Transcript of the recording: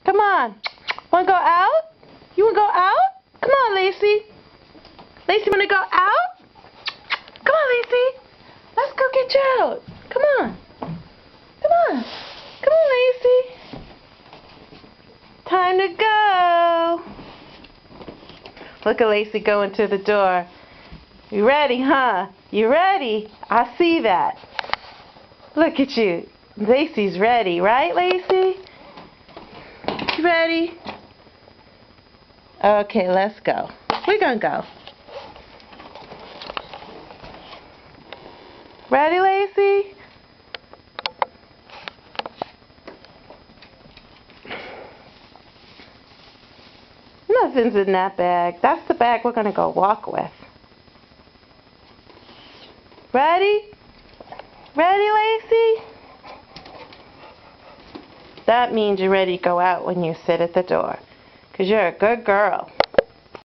Come on. Want to go out? You want to go out? Come on, Lacey. Lacey, want to go out? Come on, Lacey. Let's go get you out. Come on. Come on. Come on, Lacey. Time to go. Look at Lacey going to the door. You ready, huh? You ready? I see that. Look at you. Lacey's ready, right, Lacey? You ready? Okay, let's go. We're gonna go. Ready, Lacey? Nothing's in that bag. That's the bag we're gonna go walk with. Ready? Ready, Lacey? That means you're ready to go out when you sit at the door. 'Cause you're a good girl.